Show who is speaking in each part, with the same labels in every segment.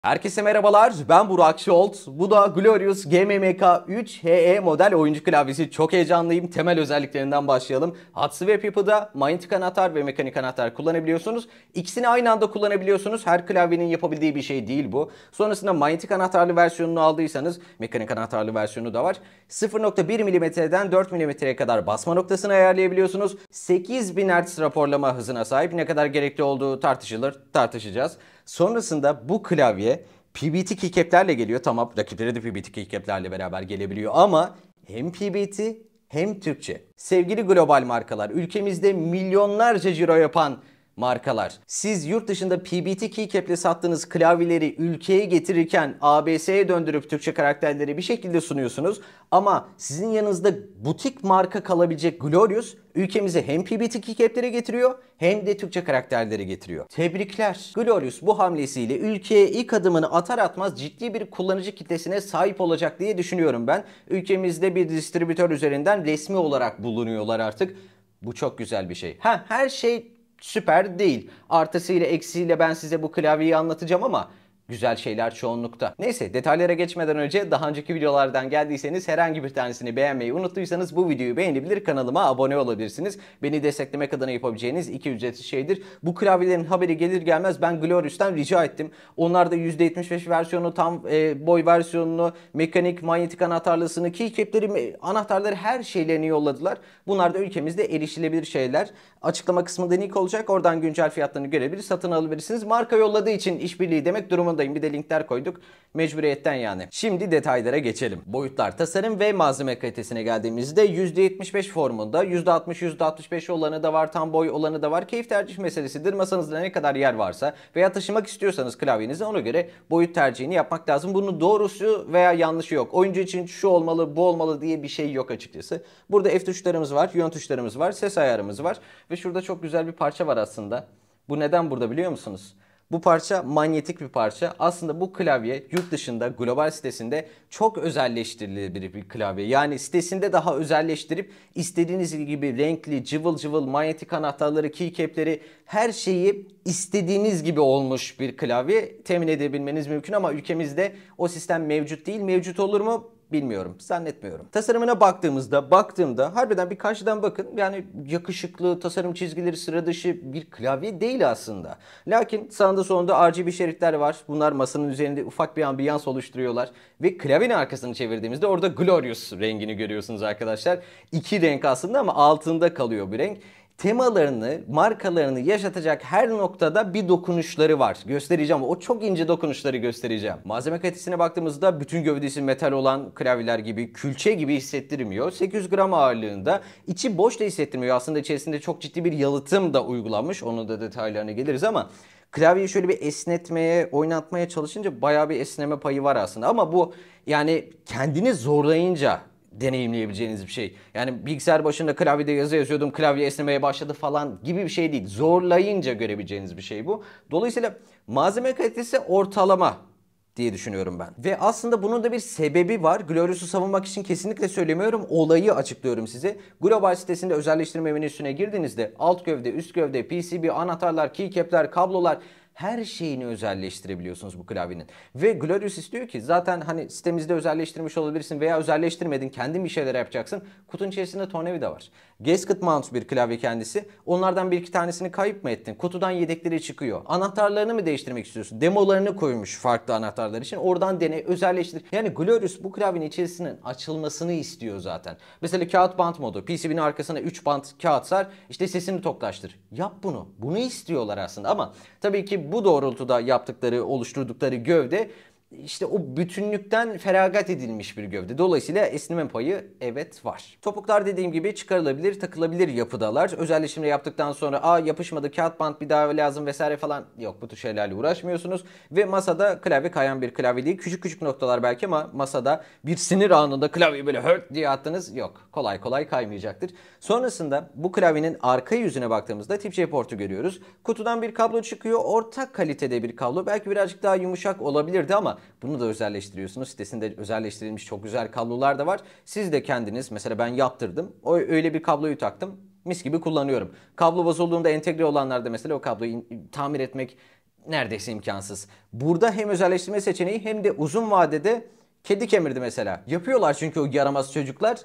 Speaker 1: Herkese merhabalar, ben Burak Şolt. Bu da Glorious GMMK 3 HE model oyuncu klavyesi. Çok heyecanlıyım. Temel özelliklerinden başlayalım. Hudson Web yapıda manyetik anahtar ve mekanik anahtar kullanabiliyorsunuz. İkisini aynı anda kullanabiliyorsunuz. Her klavyenin yapabildiği bir şey değil bu. Sonrasında manyetik anahtarlı versiyonunu aldıysanız mekanik anahtarlı versiyonu da var. 0.1 mm'den 4 mm'ye kadar basma noktasını ayarlayabiliyorsunuz. 8000 Hz raporlama hızına sahip. Ne kadar gerekli olduğu tartışacağız. Sonrasında bu klavye PBT keycap'lerle geliyor. Tamam, rakipleri de PBT keycap'lerle beraber gelebiliyor ama hem PBT hem Türkçe. Sevgili global markalar, ülkemizde milyonlarca ciro yapan markalar. Siz yurt dışında PBT keycap'le sattığınız klavyeleri ülkeye getirirken ABS'ye döndürüp Türkçe karakterleri bir şekilde sunuyorsunuz. Ama sizin yanınızda butik marka kalabilecek Glorious ülkemize hem PBT keycap'leri getiriyor hem de Türkçe karakterleri getiriyor. Tebrikler. Glorious bu hamlesiyle ülkeye ilk adımını atar atmaz ciddi bir kullanıcı kitlesine sahip olacak diye düşünüyorum ben. Ülkemizde bir distribütör üzerinden resmi olarak bulunuyorlar artık. Bu çok güzel bir şey. Her şey süper değil. Artısıyla eksiğiyle ben size bu klavyeyi anlatacağım ama güzel şeyler çoğunlukta. Neyse, detaylara geçmeden önce daha önceki videolardan geldiyseniz herhangi bir tanesini beğenmeyi unuttuysanız bu videoyu beğenebilir, kanalıma abone olabilirsiniz. Beni desteklemek adına yapabileceğiniz iki ücretsiz şeydir. Bu klavyelerin haberi gelir gelmez ben Glorious'tan rica ettim. Onlar da %75 versiyonu, tam boy versiyonunu, mekanik, manyetik anahtarlısını, keycap'leri, anahtarları, her şeylerini yolladılar. Bunlar da ülkemizde erişilebilir şeyler. Açıklama kısmında link olacak. Oradan güncel fiyatlarını görebilir, satın alabilirsiniz. Marka yolladığı için işbirliği demek durumundayım. Bir de linkler koyduk. Mecburiyetten yani. Şimdi detaylara geçelim. Boyutlar, tasarım ve malzeme kalitesine geldiğimizde %75 formunda, %60-%65 olanı da var, tam boy olanı da var. Keyif tercih meselesidir. Masanızda ne kadar yer varsa veya taşımak istiyorsanız klavyenizi ona göre boyut tercihini yapmak lazım. Bunun doğrusu veya yanlışı yok. Oyuncu için şu olmalı, bu olmalı diye bir şey yok açıkçası. Burada F tuşlarımız var, yön tuşlarımız var, ses ayarımız var ve şurada çok güzel bir parça var aslında. Bu neden burada biliyor musunuz? Bu parça manyetik bir parça. Aslında bu klavye yurt dışında global sitesinde çok özelleştirilebilir bir klavye. Yani sitesinde daha özelleştirip istediğiniz gibi renkli, cıvıl cıvıl manyetik anahtarları, keycap'leri, her şeyi istediğiniz gibi olmuş bir klavye temin edebilmeniz mümkün ama ülkemizde o sistem mevcut değil. Mevcut olur mu? Bilmiyorum. Zannetmiyorum. Tasarımına baktığımda harbiden bir karşıdan bakın. Yani yakışıklı, tasarım çizgileri sıra dışı bir klavye değil aslında. Lakin sağında solunda RGB şeritler var. Bunlar masanın üzerinde ufak bir ambiyans oluşturuyorlar. Ve klavyenin arkasını çevirdiğimizde orada Glorious rengini görüyorsunuz arkadaşlar. İki renk aslında ama altında kalıyor bir renk. Temalarını, markalarını yaşatacak her noktada bir dokunuşları var. Göstereceğim. O çok ince dokunuşları göstereceğim. Malzeme kalitesine baktığımızda bütün gövdesi metal olan klavyeler gibi, külçe gibi hissettirmiyor. 800 gram ağırlığında. İçi boş da hissettirmiyor. Aslında içerisinde çok ciddi bir yalıtım da uygulanmış. Onun da detaylarına geliriz ama klavyeyi şöyle bir esnetmeye, oynatmaya çalışınca bayağı bir esneme payı var aslında. Ama bu yani kendini zorlayınca deneyimleyebileceğiniz bir şey. Yani bilgisayar başında klavyede yazı yazıyordum, klavye esnemeye başladı falan gibi bir şey değil. Zorlayınca görebileceğiniz bir şey bu. Dolayısıyla malzeme kalitesi ortalama diye düşünüyorum ben. Ve aslında bunun da bir sebebi var. Glorious'u savunmak için kesinlikle söylemiyorum. Olayı açıklıyorum size. Global sitesinde özelleştirme menüsüne girdiğinizde alt gövde, üst gövde, PCB, anahtarlar, keycap'ler, kablolar, her şeyini özelleştirebiliyorsunuz bu klavyenin. Ve Glorious istiyor ki zaten hani sitemizde özelleştirmiş olabilirsin veya özelleştirmedin, kendin bir şeyler yapacaksın. Kutunun içerisinde tornavida var. Gasket mount bir klavye kendisi. Onlardan bir iki tanesini kayıp mı ettin? Kutudan yedekleri çıkıyor. Anahtarlarını mı değiştirmek istiyorsun? Demolarını koymuş farklı anahtarlar için. Oradan dene, özelleştir. Yani Glorious bu klavyenin içerisinin açılmasını istiyor zaten. Mesela kağıt bant modu. PCB'nin arkasına 3 bant kağıt sar. İşte sesini toklaştır. Yap bunu. Bunu istiyorlar aslında ama tabii ki bu doğrultuda yaptıkları, oluşturdukları gövde işte o bütünlükten feragat edilmiş bir gövde. Dolayısıyla esneme payı evet var. Topuklar dediğim gibi çıkarılabilir, takılabilir yapıdalar. Özelleştirme yaptıktan sonra yapışmadı, kağıt bant bir daha lazım vesaire falan yok. Bu tür şeylerle uğraşmıyorsunuz. Ve masada klavye kayan bir klavye değil. Küçük küçük noktalar belki ama masada bir sinir anında klavyeyi böyle hört diye attınız. Yok. Kolay kolay kaymayacaktır. Sonrasında bu klavyenin arka yüzüne baktığımızda tip C portu görüyoruz. Kutudan bir kablo çıkıyor. Orta kalitede bir kablo. Belki birazcık daha yumuşak olabilirdi ama bunu da özelleştiriyorsunuz. Sitesinde özelleştirilmiş çok güzel kablolar da var. Siz de kendiniz, mesela ben yaptırdım. Öyle bir kabloyu taktım. Mis gibi kullanıyorum. Kablo bozulduğunda entegre olanlarda mesela o kabloyu tamir etmek neredeyse imkansız. Burada hem özelleştirme seçeneği hem de uzun vadede kedi kemirdi mesela. Yapıyorlar çünkü o yaramaz çocuklar.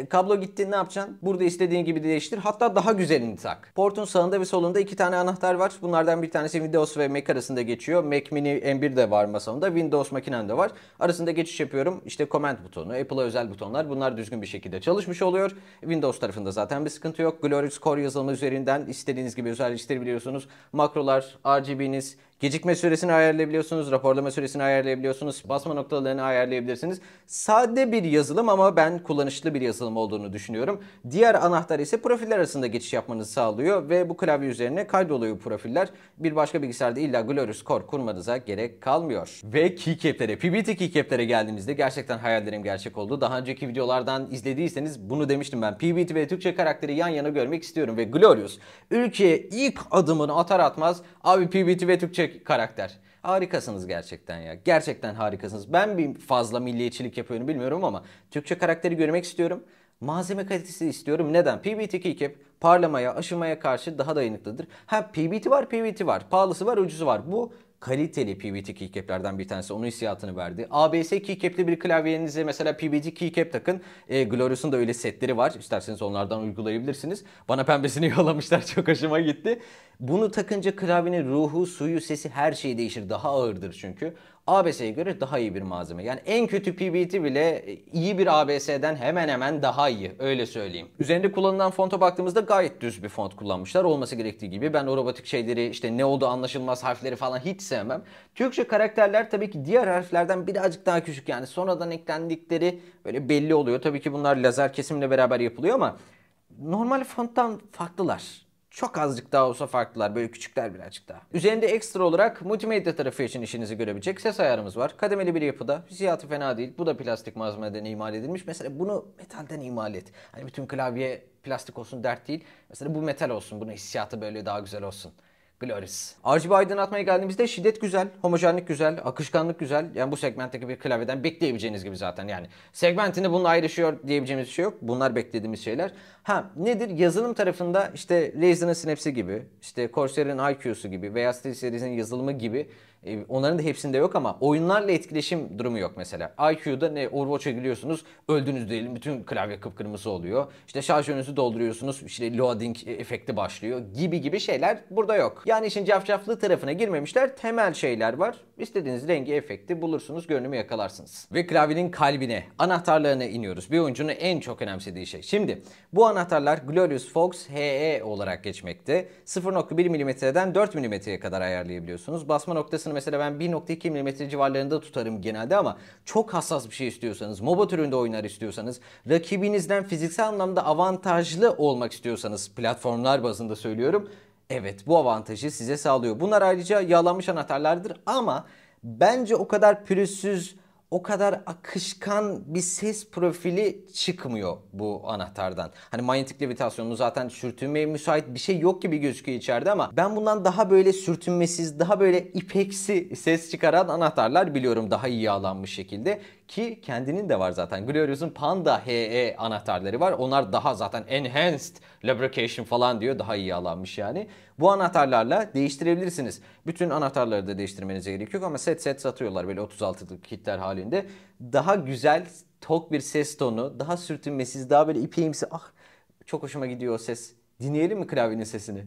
Speaker 1: Kablo gitti, ne yapacaksın? Burada istediğin gibi değiştir. Hatta daha güzelini tak. Portun sağında ve solunda 2 tane anahtar var. Bunlardan bir tanesi Windows ve Mac arasında geçiyor. Mac Mini M1 de var masamda. Windows makinem de var. Arasında geçiş yapıyorum. İşte Command butonu, Apple'a özel butonlar. Bunlar düzgün bir şekilde çalışmış oluyor. Windows tarafında zaten bir sıkıntı yok. Glorious Core yazılımı üzerinden istediğiniz gibi özelleştirebiliyorsunuz. Makrolar, RGB'niz, gecikme süresini ayarlayabiliyorsunuz, raporlama süresini ayarlayabiliyorsunuz, basma noktalarını ayarlayabilirsiniz. Sade bir yazılım ama ben kullanışlı bir yazılım olduğunu düşünüyorum. Diğer anahtar ise profiller arasında geçiş yapmanızı sağlıyor ve bu klavye üzerine kaydoluyor bu profiller. Bir başka bilgisayarda illa Glorious Core kurmanıza gerek kalmıyor. Ve keycap'lere, PBT keycap'lere geldiğimizde gerçekten hayallerim gerçek oldu. Daha önceki videolardan izlediyseniz bunu demiştim ben. PBT ve Türkçe karakteri yan yana görmek istiyorum ve Glorious ülkeye ilk adımını atar atmaz abi PBT ve Türkçe karakter. Harikasınız gerçekten ya. Gerçekten harikasınız. Ben bir fazla milliyetçilik yapıyorum bilmiyorum ama Türkçe karakteri görmek istiyorum. Malzeme kalitesi istiyorum. Neden? PBT keycap parlamaya, aşınmaya karşı daha dayanıklıdır. Ha PBT var, PBT var. Pahalısı var, ucuzu var. Bu kaliteli PBT keycap'lerden bir tanesi. Onun hissiyatını verdi. ABS keycap'li bir klavyenize mesela PBT keycap takın. Glorious'un da öyle setleri var. İsterseniz onlardan uygulayabilirsiniz. Bana pembesini yollamışlar. Çok hoşuma gitti. Bunu takınca klavyenin ruhu, suyu, sesi her şey değişir. Daha ağırdır çünkü. ABS'ye göre daha iyi bir malzeme. Yani en kötü PBT bile iyi bir ABS'den hemen hemen daha iyi. Öyle söyleyeyim. Üzerinde kullanılan fonta baktığımızda gayet düz bir font kullanmışlar. Olması gerektiği gibi. Ben o robotik şeyleri işte ne oldu anlaşılmaz harfleri falan hiç sevmem. Türkçe karakterler tabii ki diğer harflerden birazcık daha küçük. Yani sonradan eklendikleri böyle belli oluyor. Tabii ki bunlar lazer kesimle beraber yapılıyor ama normal fonttan farklılar. Çok azıcık daha olsa farklılar. Böyle küçükler birazcık daha. Üzerinde ekstra olarak multimedya tarafı için işinizi görebilecek ses ayarımız var. Kademeli bir yapıda. Hissiyatı fena değil. Bu da plastik malzemeden imal edilmiş. Mesela bunu metalden imal et. Hani bütün klavye plastik olsun dert değil. Mesela bu metal olsun. Bunun hissiyatı böyle daha güzel olsun. Glorious. RGB aydınlatmaya geldiğimizde şiddet güzel, homojenlik güzel, akışkanlık güzel. Yani bu segmentteki bir klavyeden bekleyebileceğiniz gibi zaten yani. Segmentinde bununla ayrışıyor diyebileceğimiz bir şey yok. Bunlar beklediğimiz şeyler. Ha nedir? Yazılım tarafında işte Razen'ın Synapse'i gibi, işte Corsair'in iQ'su gibi veya SteelSeries'in yazılımı gibi onların da hepsinde yok ama oyunlarla etkileşim durumu yok mesela. iQ'da ne Overwatch'a giriyorsunuz, öldünüz diyelim bütün klavye kıpkırmızı oluyor. İşte şarjörünüzü dolduruyorsunuz, işte loading efekti başlıyor gibi şeyler burada yok. Yani işin cafcaflı tarafına girmemişler. Temel şeyler var. İstediğiniz rengi, efekti bulursunuz, görünümü yakalarsınız. Ve klavyenin kalbine, anahtarlarına iniyoruz. Bir oyuncunun en çok önemsediği şey. Şimdi bu anahtarlar Glorious Fox HE olarak geçmekte. 0.1 mm'den 4 mm'ye kadar ayarlayabiliyorsunuz. Basma noktasını mesela ben 1.2 mm civarlarında tutarım genelde ama çok hassas bir şey istiyorsanız, MOBA türünde oyunlar istiyorsanız, rakibinizden fiziksel anlamda avantajlı olmak istiyorsanız platformlar bazında söylüyorum. Evet bu avantajı size sağlıyor. Bunlar ayrıca yağlanmış anahtarlardır ama bence o kadar pürüzsüz, o kadar akışkan bir ses profili çıkmıyor bu anahtardan. Hani manyetik levitasyonlu zaten sürtünmeye müsait bir şey yok gibi gözüküyor içeride ama ben bundan daha böyle sürtünmesiz, daha böyle ipeksi ses çıkaran anahtarlar biliyorum daha iyi yağlanmış şekilde. Ki kendinin de var zaten. Glorious'un Panda HE anahtarları var. Onlar daha zaten enhanced lubrication falan diyor. Daha iyi yağlanmış yani. Bu anahtarlarla değiştirebilirsiniz. Bütün anahtarları da değiştirmenize gerek yok ama set satıyorlar böyle 36'lık kitler halinde. Daha güzel, tok bir ses tonu, daha sürtünmesiz, daha böyle ipeğimsi. Ah çok hoşuma gidiyor o ses. Dinleyelim mi klavyenin sesini?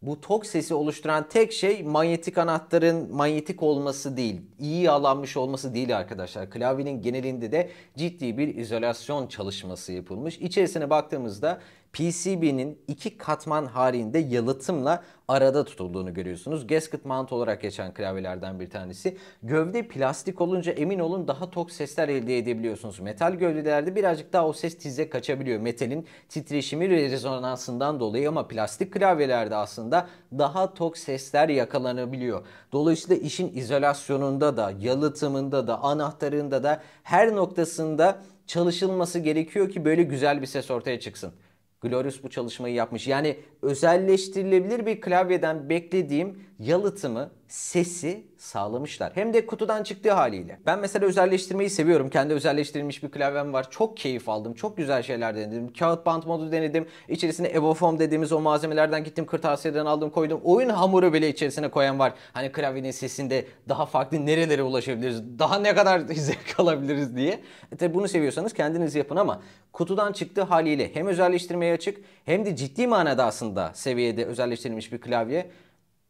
Speaker 1: Bu tok sesi oluşturan tek şey manyetik anahtarın manyetik olması değil, iyi yağlanmış olması değil arkadaşlar. Klavyenin genelinde de ciddi bir izolasyon çalışması yapılmış. İçerisine baktığımızda PCB'nin iki katman halinde yalıtımla arada tutulduğunu görüyorsunuz. Gasket mount olarak geçen klavyelerden bir tanesi. Gövde plastik olunca emin olun daha tok sesler elde edebiliyorsunuz. Metal gövdelerde birazcık daha o ses tize kaçabiliyor. Metalin titreşimi ve rezonansından dolayı, ama plastik klavyelerde aslında daha tok sesler yakalanabiliyor. Dolayısıyla işin izolasyonunda da, yalıtımında da, anahtarında da her noktasında çalışılması gerekiyor ki böyle güzel bir ses ortaya çıksın. Glorious bu çalışmayı yapmış. Yani özelleştirilebilir bir klavyeden beklediğim yalıtımı, sesi sağlamışlar. Hem de kutudan çıktığı haliyle. Ben mesela özelleştirmeyi seviyorum. Kendi özelleştirilmiş bir klavyem var. Çok keyif aldım. Çok güzel şeyler denedim. Kağıt bant modu denedim. İçerisine Evofoam dediğimiz o malzemelerden gittim, kırtasiyeden aldım, koydum. Oyun hamuru bile içerisine koyan var. Hani klavyenin sesinde daha farklı nerelere ulaşabiliriz, daha ne kadar zevk alabiliriz diye. Tabi bunu seviyorsanız kendiniz yapın, ama kutudan çıktığı haliyle hem özelleştirmeye açık hem de ciddi manada aslında seviyede özelleştirilmiş bir klavye.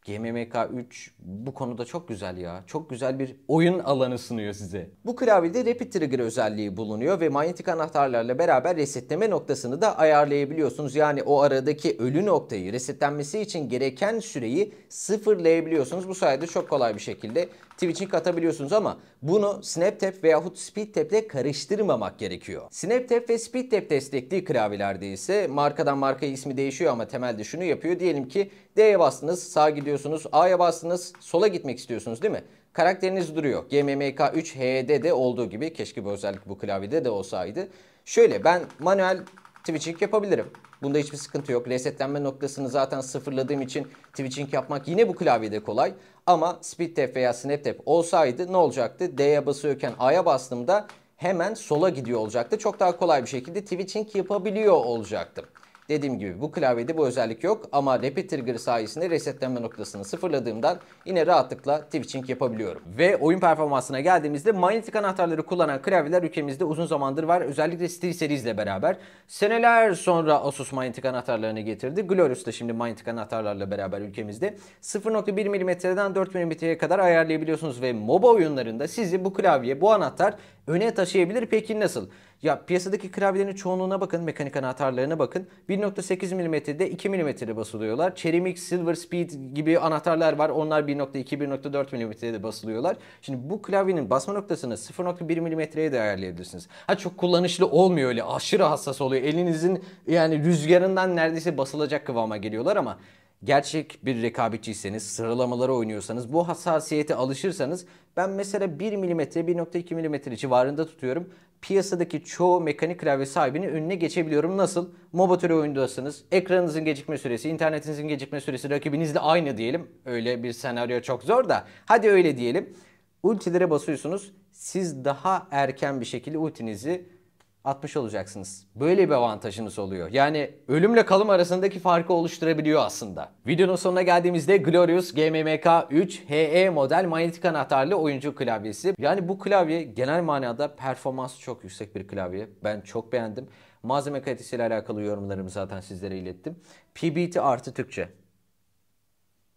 Speaker 1: GMMK3 bu konuda çok güzel ya. Çok güzel bir oyun alanı sunuyor size. Bu klavyede Rapid Trigger özelliği bulunuyor ve manyetik anahtarlarla beraber resetleme noktasını da ayarlayabiliyorsunuz. Yani o aradaki ölü noktayı, resetlenmesi için gereken süreyi sıfırlayabiliyorsunuz. Bu sayede çok kolay bir şekilde Twitching atabiliyorsunuz, ama bunu SnapTap veyahut SpeedTap ile karıştırmamak gerekiyor. SnapTap ve SpeedTap destekli klavyelerde ise markadan markaya ismi değişiyor, ama temelde şunu yapıyor. Diyelim ki D'ye bastınız, sağa gidiyorsunuz. A'ya bastınız, sola gitmek istiyorsunuz değil mi? Karakteriniz duruyor. GMMK3 HE'de de olduğu gibi, keşke bu özellik bu klavyede de olsaydı. Şöyle, ben manuel Twitching yapabilirim. Bunda hiçbir sıkıntı yok. Resetlenme noktasını zaten sıfırladığım için Twitching yapmak yine bu klavyede kolay. Ama SpeedTap veya SnapTap olsaydı ne olacaktı? D'ye basıyorken A'ya bastığımda hemen sola gidiyor olacaktı. Çok daha kolay bir şekilde Twitching yapabiliyor olacaktım. Dediğim gibi bu klavyede bu özellik yok, ama Rapid Trigger sayesinde resetlenme noktasını sıfırladığımdan yine rahatlıkla Twitching yapabiliyorum. Ve oyun performansına geldiğimizde manyetik anahtarları kullanan klavyeler ülkemizde uzun zamandır var. Özellikle SteelSeries ile beraber. Seneler sonra Asus manyetik anahtarlarını getirdi. Glorious da şimdi manyetik anahtarlarla beraber ülkemizde. 0.1 mm'den 4 mm'ye kadar ayarlayabiliyorsunuz ve MOBA oyunlarında sizi bu klavye, bu anahtar öne taşıyabilir. Peki nasıl? Ya piyasadaki klavyelerin çoğunluğuna bakın, mekanik anahtarlarına bakın. 1.8 mm'de 2 mm'de basılıyorlar. Ceramic, Silver Speed gibi anahtarlar var. Onlar 1.2, 1.4 mm'de basılıyorlar. Şimdi bu klavyenin basma noktasını 0.1 mm'ye de ayarlayabilirsiniz. Ha, çok kullanışlı olmuyor öyle. Aşırı hassas oluyor. Elinizin yani rüzgarından neredeyse basılacak kıvama geliyorlar, ama gerçek bir rekabetçiyseniz, sıralamaları oynuyorsanız, bu hassasiyete alışırsanız, ben mesela 1 mm, 1.2 mm civarında tutuyorum. Piyasadaki çoğu mekanik klavye sahibinin önüne geçebiliyorum. Nasıl? MOBA türü oyundasınız. Ekranınızın gecikme süresi, internetinizin gecikme süresi rakibinizle aynı diyelim. Öyle bir senaryo çok zor da. Hadi öyle diyelim. Ultilere basıyorsunuz. Siz daha erken bir şekilde ultinizi atmış olacaksınız. Böyle bir avantajınız oluyor. Yani ölümle kalım arasındaki farkı oluşturabiliyor aslında. Videonun sonuna geldiğimizde Glorious GMMK3 HE model manyetik anahtarlı oyuncu klavyesi. Yani bu klavye genel manada performansı çok yüksek bir klavye. Ben çok beğendim. Malzeme kalitesiyle alakalı yorumlarımı zaten sizlere ilettim. PBT artı Türkçe.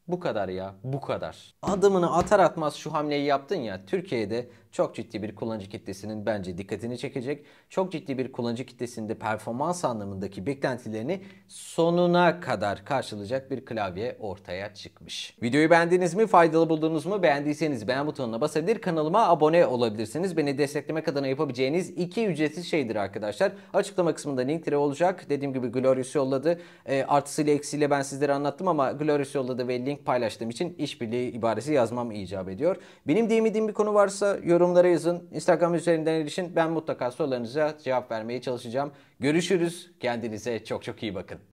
Speaker 1: Bu kadar ya, bu kadar. Adımını atar atmaz şu hamleyi yaptın ya, Türkiye'de çok ciddi bir kullanıcı kitlesinin bence dikkatini çekecek. Çok ciddi bir kullanıcı kitlesinde performans anlamındaki beklentilerini sonuna kadar karşılayacak bir klavye ortaya çıkmış. Videoyu beğendiniz mi? Faydalı buldunuz mu? Beğendiyseniz beğen butonuna basabilir, kanalıma abone olabilirsiniz. Beni desteklemek adına yapabileceğiniz iki ücretsiz şeydir arkadaşlar. Açıklama kısmında linkleri olacak. Dediğim gibi Glorious yolladı. Artısıyla eksiyle ben sizlere anlattım, ama Glorious yolladı ve link paylaştığım için işbirliği ibaresi yazmam icap ediyor. Benim diyemediğim bir konu varsa yorumlara yazın. Instagram üzerinden erişin. Ben mutlaka sorularınıza cevap vermeye çalışacağım. Görüşürüz. Kendinize çok çok iyi bakın.